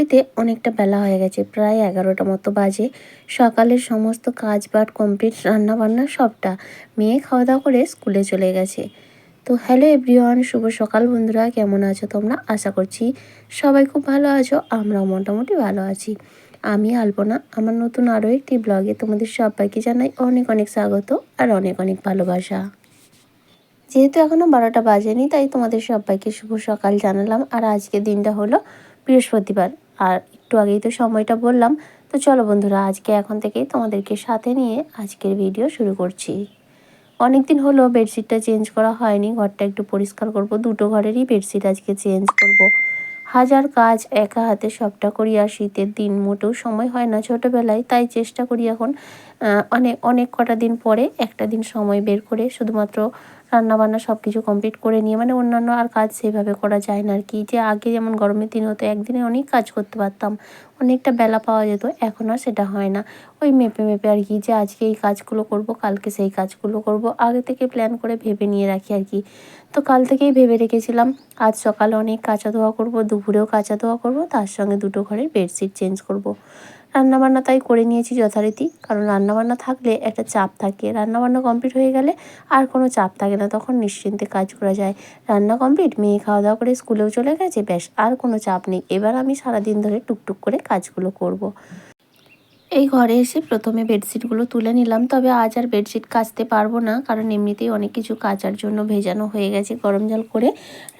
ঘড়িতে অনেকটা বেলা হয়ে গেছে, প্রায় 11টা মতো বাজে। সকালের সমস্ত কাজ বাট কমপ্লিট, রান্নাবান্না সবটা। মেয়ে খাওয়া দাওয়া করে স্কুলে চলে গেছে। তো হ্যালো এভরিওয়ান, শুভ সকাল বন্ধুরা, কেমন আছো তোমরা? আশা করছি সবাই খুব ভালো আছো, আমরাও মোটামুটি ভালো আছি। আমি আলপনা, আমার নতুন আরও একটি ব্লগে তোমাদের সবাইকে জানাই অনেক অনেক স্বাগত আর অনেক অনেক ভালোবাসা। যেহেতু এখনও 12টা বাজেনি, তাই তোমাদের সবাইকে শুভ সকাল জানালাম। আর আজকের দিনটা হলো বৃহস্পতিবার, আর একটু আগেই তো সময়টা বললাম। তো চলো বন্ধুরা, আজকে এখন থেকেই তোমাদেরকে সাথে নিয়ে আজকের ভিডিও শুরু করছি। অনেক দিন হলো বেডশিটটা চেঞ্জ করা হয়নি, ঘরটা একটু পরিষ্কার করব। দুটো ঘরেরই বেডশিট আজকে চেঞ্জ করব। হাজার কাজ একা হাতে সবটা করি, আর শীতের দিন মোটেও সময় হয় না ছোটোবেলায়, তাই চেষ্টা করি এখন অনেক অনেক কটা দিন পরে একটা দিন সময় বের করে শুধুমাত্র রান্নাবান্না সব কিছু কমপ্লিট করে নিয়ে, মানে অন্যান্য আর কাজ সেভাবে করা যায় না আর কি। যে আগে যেমন গরমের দিন হতো একদিনে অনেক কাজ করতে পারতাম, অনেকটা বেলা পাওয়া যেত, এখন আর সেটা হয় না। ওই মেপে মেপে আর কি, যে আজকে এই কাজগুলো করব, কালকে সেই কাজগুলো করব, আগে থেকে প্ল্যান করে ভেবে নিয়ে রাখি আর কি। তো কাল থেকেই ভেবে রেখেছিলাম আজ সকালে অনেক কাঁচা ধোয়া করব, দুপুরেও কাঁচা ধোয়া করব, তার সঙ্গে দুটো ঘরের বেডশিট চেঞ্জ করব। রান্নাবান্না তাই করে নিয়েছি যথারীতি, কারণ রান্নাবান্না থাকলে একটা চাপ থাকে, রান্নাবান্না কমপ্লিট হয়ে গেলে আর কোনো চাপ থাকে না, তখন নিশ্চিন্তে কাজ করা যায়। রান্না কমপ্লিট, মেয়ে খাওয়া দাওয়া করে স্কুলেও চলে গেছে, ব্যাস আর কোনো চাপ নেই। এবার আমি সারাদিন ধরে টুকটুক করে কাজগুলো করব। এই ঘরে এসে প্রথমে বেডশিটগুলো তুলে নিলাম, তবে আজ আর বেডশিট কাচতে পারবো না, কারণ এমনিতেই অনেক কিছু কাচার জন্য ভেজানো হয়ে গেছে। গরম জল করে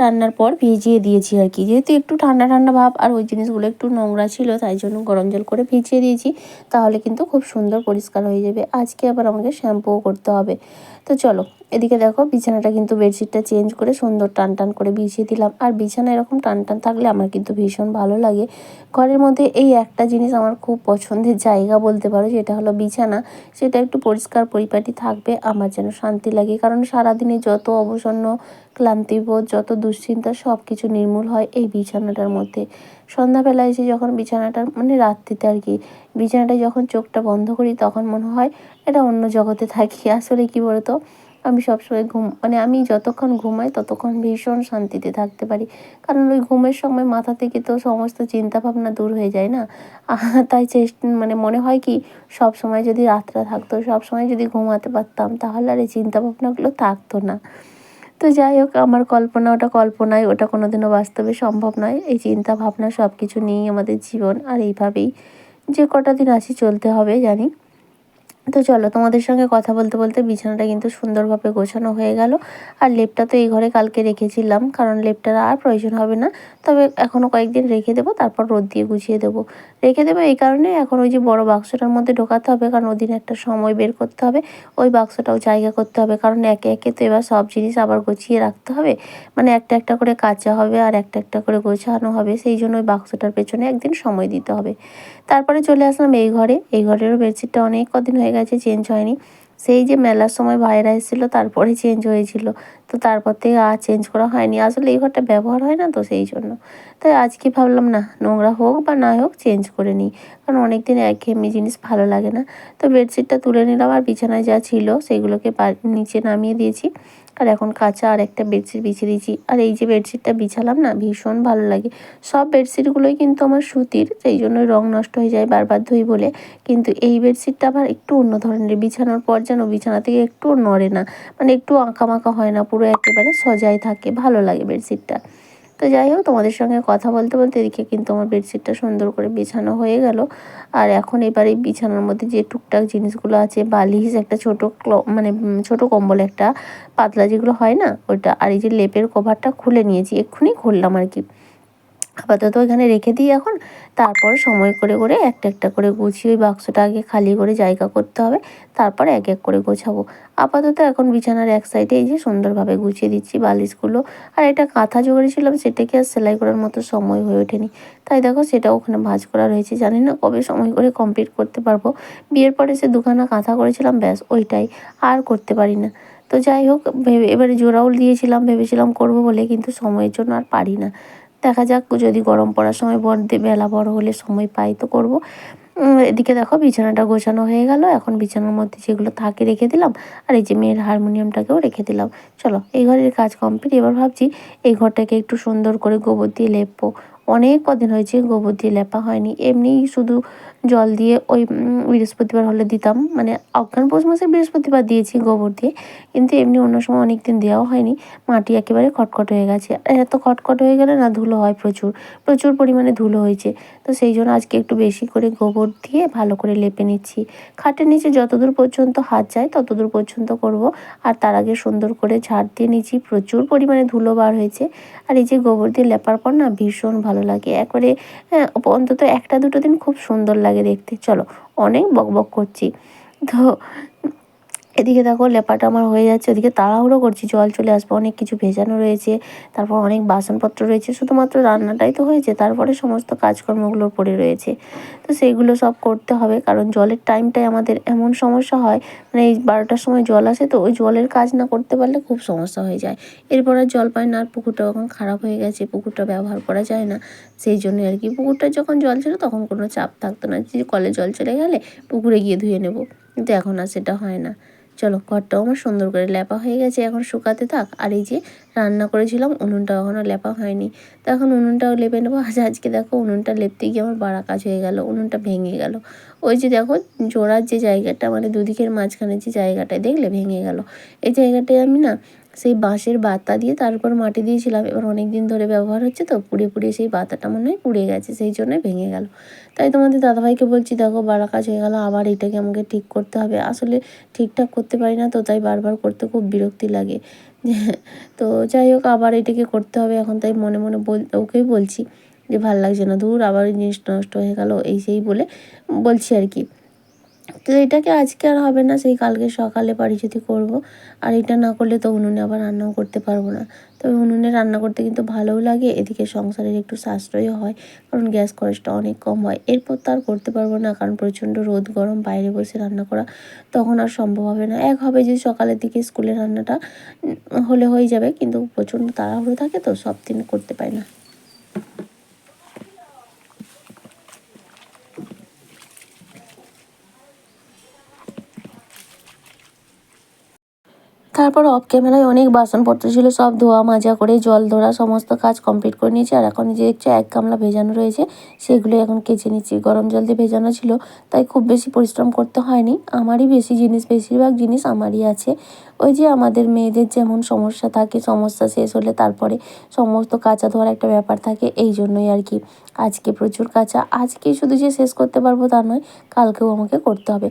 রান্নার পর ভিজিয়ে দিয়েছি আর কি, যেহেতু একটু ঠান্ডা ঠান্ডা ভাব আর ওই জিনিসগুলো একটু নোংরা ছিল, তাই জন্য গরম জল করে ভিজিয়ে দিয়েছি। তাহলে কিন্তু খুব সুন্দর পরিষ্কার হয়ে যাবে। আজকে আবার আমাকে শ্যাম্পুও করতে হবে। তো চলো, এদিকে দেখো বিছানাটা কিন্তু বেডশিটটা চেঞ্জ করে সুন্দর টান টান করে বিছিয়ে দিলাম। আর বিছানা এরকম টান টান থাকলে আমার কিন্তু ভীষণ ভালো লাগে। ঘরের মধ্যে এই একটা জিনিস আমার খুব পছন্দের জায়গা বলতে পারো, যেটা হলো বিছানা। সেটা একটু পরিষ্কার পরিপাটি থাকবে, আমার যেন শান্তি লাগে। কারণ সারাদিনে যত অবসন্ন, ক্লান্তিবোধ, যত দুশ্চিন্তা সব কিছু নির্মূল হয় এই বিছানাটার মধ্যে। সন্ধ্যাবেলায় এসে যখন বিছানাটা, মানে রাত্রিতে আর কি, বিছানাটায় যখন চোখটা বন্ধ করি তখন মনে হয় এটা অন্য জগতে থাকি। আসলে কি বলতো, আমি সবসময় মানে আমি যতক্ষণ ঘুমাই ততক্ষণ ভীষণ শান্তিতে থাকতে পারি। কারণ ওই ঘুমের সময় মাথা থেকে তো সমস্ত চিন্তাভাবনা দূর হয়ে যায় না। তাই মানে মনে হয় কি, সব সময় যদি রাতটা থাকতো, সব সময় যদি ঘুমাতে পারতাম, তাহলে আর এই চিন্তাভাবনাগুলো থাকতো না। তো যাই হোক, আমার কল্পনা ওটা কল্পনায়, ওটা কোনোদিনও বাস্তবে সম্ভব নয়। এই চিন্তা ভাবনা সব কিছু নিয়েই আমাদের জীবন, আর এইভাবেই যে কটা দিন আছি চলতে হবে জানি। তো চলো, তোমাদের সঙ্গে কথা বলতে বলতে বিছানাটা কিন্তু সুন্দরভাবে গোছানো হয়ে গেল। আর লেপটা তো এই ঘরে কালকে রেখেছিলাম, কারণ লেপটার আর প্রয়োজন হবে না। তবে এখনও কয়েকদিন রেখে দেবো, তারপর রোদ দিয়ে গুছিয়ে দেবো। রেখে দেবো এই কারণে, এখন ওই যে বড় বাক্সটার মধ্যে ঢোকাতে হবে, কারণ ওদিন একটা সময় বের করতে হবে, ওই বাক্সটাও জায়গা করতে হবে। কারণ একে একে তো এবার সব জিনিস আবার গুছিয়ে রাখতে হবে, মানে একটা একটা করে কাচা হবে আর একটা একটা করে গোছানো হবে, সেই জন্য ওই বাক্সটার পেছনে একদিন সময় দিতে হবে। তারপরে চলে আসলাম এই ঘরে। এই ঘরেরও বেডশিটটা অনেক কদিন হয়ে গেছে চেঞ্জ হয়নি। সেই যে মেলার সময় ভাইরা এসেছিলো তারপরে চেঞ্জ হয়েছিল। তো তারপর থেকে আর চেঞ্জ করা হয়নি। আসলে এই ঘরটা ব্যবহার হয় না তো, সেই জন্য। তাই আজকে ভাবলাম না, নোংরা হোক বা না হোক চেঞ্জ করে নিই, কারণ অনেক দিন একঘেয়েমি জিনিস ভালো লাগে না। তো বেডশিটটা তুলে নিলাম, আর বিছানায় যা ছিল সেগুলোকে নিচে নামিয়ে দিয়েছি। আর এখন কাঁচা আর একটা বেডশিট বিছিয়ে দিয়েছি। আর এই যে বেডশিটটা বিছালাম না, ভীষণ ভালো লাগে। সব বেডশিটগুলোই কিন্তু আমার সুতির, সেই জন্য রং নষ্ট হয়ে যায় বারবার ধুই বলে। কিন্তু এই বেডশিটটা আবার একটু অন্য ধরনের, বিছানোর পর যেন বিছানা থেকে একটুও নড়ে না, মানে একটু আঁকাবাঁকা হয় না, পুরো একেবারে সজাই থাকে, ভালো লাগে বেডশিটটা। তো যাই হোক, তোমাদের সঙ্গে কথা বলতে বলতে এদিকে কিন্তু আমার বেডশিটটা সুন্দর করে বিছানো হয়ে গেল। আর এখন এবার এই বিছানার মধ্যে যে টুকটাক জিনিসগুলো আছে, বালিশ, একটা ছোটো মানে ছোটো কম্বল একটা পাতলা যেগুলো হয় না ওইটা, আর এই যে লেপের কভারটা খুলে নিয়েছি, এক্ষুনি খুললাম আর কি। আপাতত এখানে রেখে দিই এখন। তারপর সময় করে করে একটা একটা করে গুছিয়ে ওই বাক্সটা আগে খালি করে জায়গা করতে হবে, তারপর এক এক করে গোছাবো। আপাতত এখন বিছানার এক সাইডে এই যে সুন্দরভাবে গুছিয়ে দিচ্ছি বালিশগুলো। আর এটা কাঁথা জোগাড়িয়েছিলাম, সেটাকে আর সেলাই করার মতো সময় হয়ে ওঠেনি। তাই দেখো, সেটাও ওখানে ভাঁজ করা রয়েছে, জানি না কবে সময় করে কমপ্লিট করতে পারবো। বিয়ের পরে সে দুখানা কাঁথা করেছিলাম, ব্যাস ওইটাই, আর করতে পারি না। তো যাই হোক, এবারে জোড়াও দিয়েছিলাম, ভেবেছিলাম করবো বলে, কিন্তু সময়ের জন্য আর পারি না। দেখা যাক, যদি গরম পড়ার সময় বেলা বড় হলে সময় পাই তো করব। এদিকে দেখো বিছানাটা গোছানো হয়ে গেল। এখন বিছানার মধ্যে যেগুলো থাকে রেখে দিলাম, আর এই যে মেয়ের হারমোনিয়ামটাকেও রেখে দিলাম। চলো, এই ঘরের কাজ কমপ্লিট। এবার ভাবছি এই ঘরটাকে একটু সুন্দর করে গোবর দিয়ে লেপবো। অনেক কদিন হয়েছে গোবর দিয়ে লেপা হয়নি। এমনিই শুধু জল দিয়ে ওই বৃহস্পতিবার হলে দিতাম, মানে অগ্রহায়ণ পৌষ মাসে বৃহস্পতিবার দিয়েছি গোবর দিয়ে, কিন্তু এমনি অন্য সময় অনেক দিন দেওয়াও হয়নি। মাটি একেবারে খটখট হয়ে গেছে। আর এত খটখট হয়ে গেলে না ধুলো হয় প্রচুর, প্রচুর পরিমাণে ধুলো হয়েছে। তো সেই জন্য আজকে একটু বেশি করে গোবর দিয়ে ভালো করে লেপে নিচ্ছি। খাটের নিচে যতদূর পর্যন্ত হাত যায় ততদূর পর্যন্ত করব। আর তার আগে সুন্দর করে ঝাড় দিয়ে নিচ্ছি, প্রচুর পরিমাণে ধুলো বার হয়েছে। আর এই যে গোবর দিয়ে লেপার পর না ভীষণ ভালো লাগে একবারে, অন্তত 1-2 দিন খুব সুন্দর লাগে দেখতে। চলো, অনেক বকবক করছি। তো এদিকে দেখো লেপাটা আমার হয়ে যাচ্ছে, ওদিকে তাড়াহুড়ো করছি, জল চলে আসবে, অনেক কিছু ভেজানো রয়েছে, তারপর অনেক বাসনপত্র রয়েছে, শুধুমাত্র রান্নাটাই তো হয়েছে, তারপরে সমস্ত কাজকর্মগুলো পড়ে রয়েছে। তো সেইগুলো সব করতে হবে, কারণ জলের টাইমটাই আমাদের এমন সমস্যা হয়, মানে এই 12টার সময় জল আসে, তো ওই জলের কাজ না করতে পারলে খুব সমস্যা হয়ে যায়। এরপর আর জল পায় না, আর পুকুরটাও এখন খারাপ হয়ে গেছে, পুকুরটা ব্যবহার করা যায় না। সেই জন্যই আর কি, পুকুরটা যখন জল ছিল তখন কোনো চাপ থাকতো না যে কলে জল চলে গেলে পুকুরে গিয়ে ধুয়ে নেব, কিন্তু এখন আর সেটা হয় না। চলো, ঘরটাও আমার সুন্দর করে লেপা হয়ে গেছে, এখন শুকাতে থাক। আর এই যে রান্না করেছিলাম, উনুনটাও এখনও লেপা হয়নি, তো এখন উনুনটাও লেপে নেবো। আজকে দেখো উনুনটা লেপতে গিয়ে আমার বাড়া কাজ হয়ে গেল, উনুনটা ভেঙে গেল। ওই যে দেখো জোড়ার যে জায়গাটা, মানে দুদিকের মাঝখানে যে জায়গাটায় দেখলে ভেঙে গেল, এই জায়গাটায় আমি না সেই বাঁশের বাতা দিয়ে তার উপর মাটি দিয়েছিলাম। এবার অনেক দিন ধরে ব্যবহার হচ্ছে তো, পুড়ে পুড়ে সেই বাতাটা মনে হয় পুড়ে গেছে, সেই জন্যই ভেঙে গেল। তাই তোমাদের দাদাভাইকে বলছি, দেখো বাড়া কাজ হয়ে গেল, আবার এটাকে আমাকে ঠিক করতে হবে। আসলে ঠিকঠাক করতে পারি না তো, তাই বারবার করতে খুব বিরক্তি লাগে। তো যাই হোক, আবার এটাকে করতে হবে এখন, তাই মনে মনে ওকেই বলছি যে ভাল লাগছে না, ধুর আবার এই জিনিসটা নষ্ট হয়ে গেল, এই সেই বলে বলছি আর কি। তো এটাকে আজকে আর হবে না, সেই কালকে সকালে পারি যদি করব। আর এটা না করলে তো উনুনে আবার রান্নাও করতে পারবো না। তবে উনুনে রান্না করতে কিন্তু ভালোও লাগে, এদিকে সংসারের একটু সাশ্রয়ও হয়, কারণ গ্যাস খরচটা অনেক কম হয়। এরপর তো আর করতে পারবো না, কারণ প্রচণ্ড রোদ গরম, বাইরে বসে রান্না করা তখন আর সম্ভব হবে না। এক হবে যে সকালের দিকে স্কুলের রান্নাটা হলে হয়ে যাবে, কিন্তু প্রচণ্ড তাড়াহুড়ো থাকে তো, সব দিন করতে পারি না। তারপর অফ ক্যামেরায় অনেক বাসনপত্র ছিল, সব ধোয়া মাজা করে জল ধরা সমস্ত কাজ কমপ্লিট করে নিয়েছি। আর এখন যে দেখছো 1 গামলা ভেজানো রয়েছে, সেগুলোই এখন কেচে নিচ্ছি। গরম জল দিয়ে ভেজানো ছিল, তাই খুব বেশি পরিশ্রম করতে হয়নি। আমারই বেশি জিনিস, বেশিরভাগ জিনিস আমারই আছে। ওই যে আমাদের মেয়েদের যেমন সমস্যা থাকে, সমস্যা শেষ হলে তারপরে সমস্ত কাচা ধোয়ার একটা ব্যাপার থাকে, এই জন্যই আর কি। আজকে প্রচুর কাচা, আজকে শুধু যে শেষ করতে পারবো তা নয়, কালকেও আমাকে করতে হবে।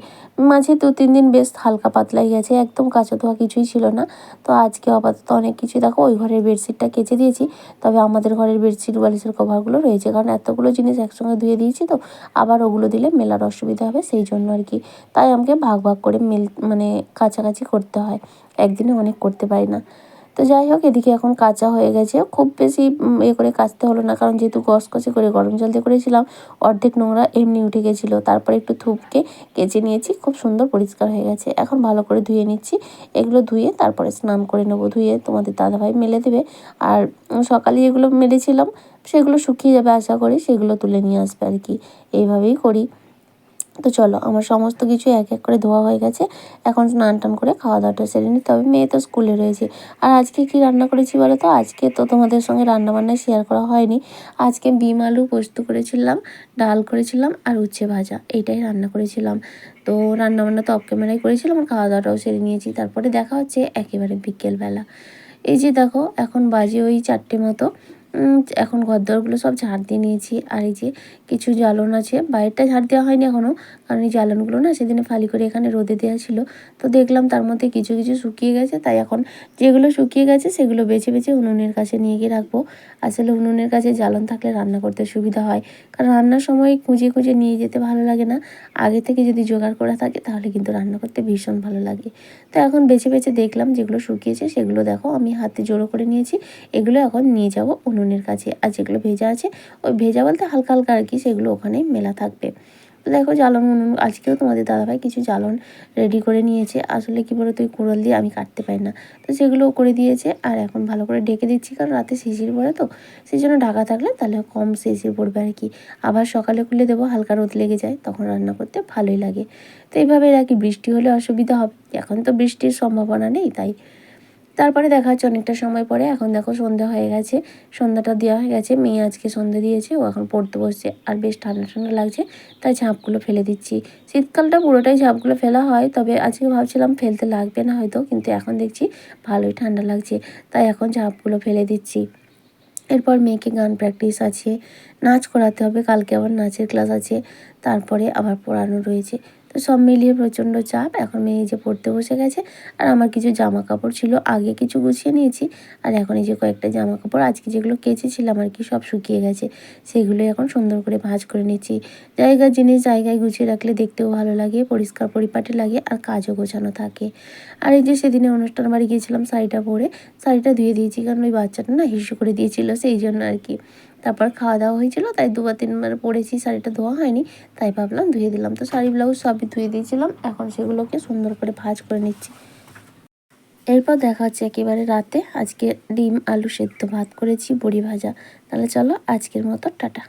মাঝে 2-3 দিন বেশ হালকা পাতলাই গেছে, একদম কাচা ধোয়া কিছুই ছিল না। তো আজকে আপাতত অনেক কিছুই, দেখো ওই ঘরের বেডশিটটা কেচে দিয়েছি, তবে আমাদের ঘরের বেডশিট বালিশের কভারগুলো রয়েছে, কারণ এতগুলো জিনিস একসঙ্গে ধুয়ে দিয়েছি তো, আবার ওগুলো দিলে মেলার অসুবিধা হবে, সেই জন্য আর কি। তাই আমাকে ভাগ ভাগ করে মানে কাছাকাছি করতে হয়, একদিনে অনেক করতে পারি না। তো যাই হোক, এদিকে এখন কাচা হয়ে গেছে, খুব বেশি করে কাচতে হলো না, কারণ যেহেতু কচকচে করে গরম জল দিয়ে করেছিলাম, অর্ধেক নোংরা এমনি উঠে গেছিলো। তারপরে একটু থুপকে কেচে নিয়েছি, খুব সুন্দর পরিষ্কার হয়ে গেছে। এখন ভালো করে ধুয়ে নিচ্ছি, এগুলো ধুয়ে তারপরে স্নান করে নেবো, ধুয়ে তোমাদের দাদাভাই মেলে দেবে। আর সকালে যেগুলো মেলেছিলাম সেগুলো শুকিয়ে যাবে আশা করি, সেগুলো তুলে নিয়ে আসবে আর কি, এইভাবেই করি। তো চলো, আমার সমস্ত কিছু এক এক করে ধোয়া হয়ে গেছে, এখন স্নান টান করে খাওয়া দাওয়াটা সেরে নিতে হবে, মেয়ে তো স্কুলে রয়েছে। আর আজকে কি রান্না করেছি বলো তো? আজকে তো তোমাদের সঙ্গে রান্নাবান্না শেয়ার করা হয়নি। আজকে ডিম আলু পোস্ত করেছিলাম, ডাল করেছিলাম আর উচ্ছে ভাজা, এইটাই রান্না করেছিলাম। তো রান্নাবান্না তো অফ ক্যামেরায় করেছিলাম, আর খাওয়া দাওয়াটাও সেরে নিয়েছি। তারপরে দেখা হচ্ছে একেবারে বিকেলবেলা। এই যে দেখো এখন বাজে ওই 4টে মতো। এখন ঘরদোরগুলো সব ঝাড় দিয়ে নিয়েছি। আর এই যে কিছু জ্বালন আছে, বাইরেটা ঝাড় দেওয়া হয়নি এখনও, কারণ এই জ্বালনগুলো না সেদিনে ফালি করে এখানে রোদে দেওয়া ছিল। তো দেখলাম তার মধ্যে কিছু কিছু শুকিয়ে গেছে, তাই এখন যেগুলো শুকিয়ে গেছে সেগুলো বেছে বেছে উনুনের কাছে নিয়ে গিয়ে রাখবো। আসলে উনুনের কাছে জ্বালন থাকলে রান্না করতে সুবিধা হয়, কারণ রান্নার সময় খুঁজে খুঁজে নিয়ে যেতে ভালো লাগে না। আগে থেকে যদি জোগাড় করা থাকে তাহলে কিন্তু রান্না করতে ভীষণ ভালো লাগে। তো এখন বেছে বেছে দেখলাম যেগুলো শুকিয়েছে সেগুলো দেখো আমি হাতে জড়ো করে নিয়েছি, এগুলো এখন নিয়ে যাব উনুনের কাছে। আর যেগুলো ভেজা আছে, ওই ভেজা বলতে হালকা হালকা আর কি, সেগুলো ওখানেই মেলা থাকবে। তো দেখো জ্বালন উনুন আজকেও তোমাদের দাদাভাই কিছু জ্বালন রেডি করে নিয়েছে। আসলে কী বলো তো, ওই কুড়াল দিয়ে আমি কাটতে পারি না, তো সেগুলোও করে দিয়েছে। আর এখন ভালো করে ঢেকে দিচ্ছি, কারণ রাতে শিশির পড়ে তো, সেই জন্য ঢাকা থাকলে তাহলে কম শিশির পড়বে আর কি। আবার সকালে খুলে দেবো, হালকা রোদ লেগে যায়, তখন রান্না করতে ভালোই লাগে। তো এইভাবে রাখি, বৃষ্টি হলে অসুবিধা হবে, এখন তো বৃষ্টির সম্ভাবনা নেই তাই। তারপরে দেখা হচ্ছে অনেকটা সময় পরে। এখন দেখো সন্ধ্যা হয়ে গেছে, সন্ধ্যাটা দেওয়া হয়ে গেছে। মেয়ে আজকে সন্ধ্যা দিয়েছে, ও এখন পড়তে বসছে। আর বেশ ঠান্ডা ঠান্ডা লাগছে, তাই ঝাঁপগুলো ফেলে দিচ্ছি। শীতকালটা পুরোটাই ঝাঁপগুলো ফেলা হয়, তবে আজকে ভাবছিলাম ফেলতে লাগবে না হয়তো, কিন্তু এখন দেখছি ভালোই ঠান্ডা লাগছে, তাই এখন ঝাঁপগুলো ফেলে দিচ্ছি। এরপর মেয়েকে গান প্র্যাকটিস আছে, নাচ করাতে হবে, কালকে আবার নাচের ক্লাস আছে, তারপরে আবার পড়ানো রয়েছে। তো সব মিলিয়ে প্রচণ্ড চাপ। এখন মেয়ে এই যে পড়তে বসে গেছে, আর আমার কিছু জামা কাপড় ছিল, আগে কিছু গুছিয়ে নিয়েছি, আর এখন এই যে কয়েকটা জামা কাপড় আজকে যেগুলো কেচেছিলাম আর কি, সব শুকিয়ে গেছে, সেগুলোই এখন সুন্দর করে ভাঁজ করে নিচ্ছি। জায়গার জিনিস জায়গায় গুছিয়ে রাখলে দেখতেও ভালো লাগে, পরিষ্কার পরিপাটি লাগে, আর কাজও গোছানো থাকে। আর এই যে সেদিনে অনুষ্ঠান বাড়ি গিয়েছিলাম শাড়িটা পরে, শাড়িটা ধুয়ে দিয়েছি, কারণ ওই বাচ্চাটা না হিসু করে দিয়েছিল, সেই জন্য আর কি। তারপর খাওয়া দাওয়া হয়েছিল, তাই 2-3 বার পরেছি, শাড়িটা ধোয়া হয়নি, তাই ভাবলাম ধুয়ে দিলাম। তো শাড়ি ব্লাউজ সবই ধুয়ে দিয়েছিলাম, এখন সেগুলোকে সুন্দর করে ভাঁজ করে নিচ্ছি। এরপর দেখা হচ্ছে একেবারে রাতে। আজকে ডিম আলু সেদ্ধ ভাত করেছি, বড়ি ভাজা। তাহলে চলো আজকের মতো টাটা।